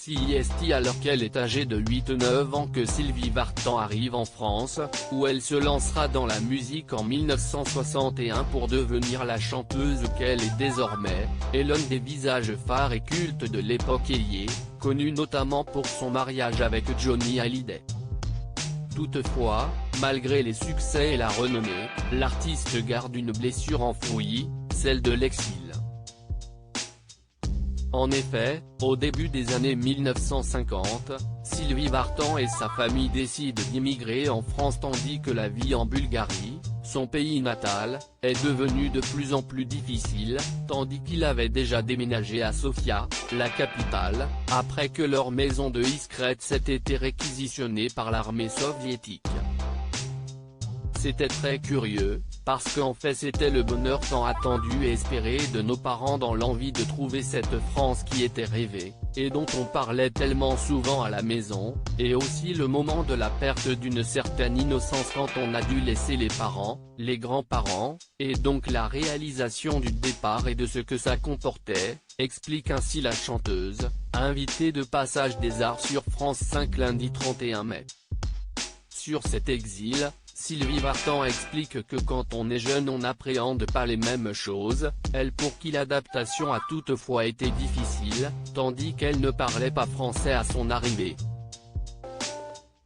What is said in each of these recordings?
CIST alors qu'elle est âgée de 8-9 ans que Sylvie Vartan arrive en France, où elle se lancera dans la musique en 1961 pour devenir la chanteuse qu'elle est désormais, et l'un des visages phares et cultes de l'époque Yéyé, connue notamment pour son mariage avec Johnny Hallyday. Toutefois, malgré les succès et la renommée, l'artiste garde une blessure enfouie, celle de l'exil. En effet, au début des années 1950, Sylvie Vartan et sa famille décident d'immigrer en France tandis que la vie en Bulgarie, son pays natal, est devenue de plus en plus difficile, tandis qu'il avait déjà déménagé à Sofia, la capitale, après que leur maison de Iskretz ait été réquisitionnée par l'armée soviétique. C'était très curieux, parce qu'en fait c'était le bonheur tant attendu et espéré de nos parents dans l'envie de trouver cette France qui était rêvée, et dont on parlait tellement souvent à la maison, et aussi le moment de la perte d'une certaine innocence quand on a dû laisser les parents, les grands-parents, et donc la réalisation du départ et de ce que ça comportait, explique ainsi la chanteuse, invitée de Passage des Arts sur France 5 lundi 31 mai. Sur cet exil, Sylvie Vartan explique que quand on est jeune on n'appréhende pas les mêmes choses, elle pour qui l'adaptation a toutefois été difficile, tandis qu'elle ne parlait pas français à son arrivée.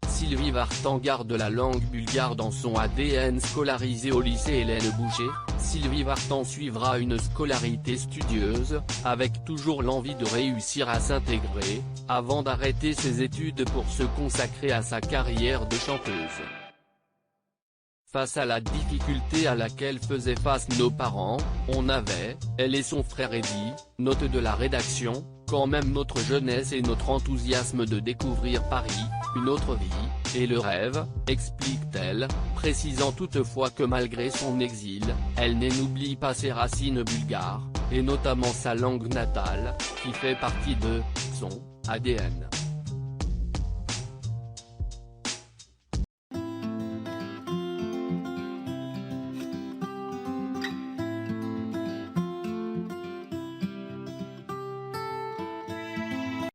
Sylvie Vartan garde la langue bulgare dans son ADN. Scolarisée au lycée Hélène Boucher, Sylvie Vartan suivra une scolarité studieuse, avec toujours l'envie de réussir à s'intégrer, avant d'arrêter ses études pour se consacrer à sa carrière de chanteuse. Face à la difficulté à laquelle faisaient face nos parents, on avait, elle et son frère Eddy, note de la rédaction, quand même notre jeunesse et notre enthousiasme de découvrir Paris, une autre vie, et le rêve, explique-t-elle, précisant toutefois que malgré son exil, elle n'oublie pas ses racines bulgares, et notamment sa langue natale, qui fait partie de son ADN.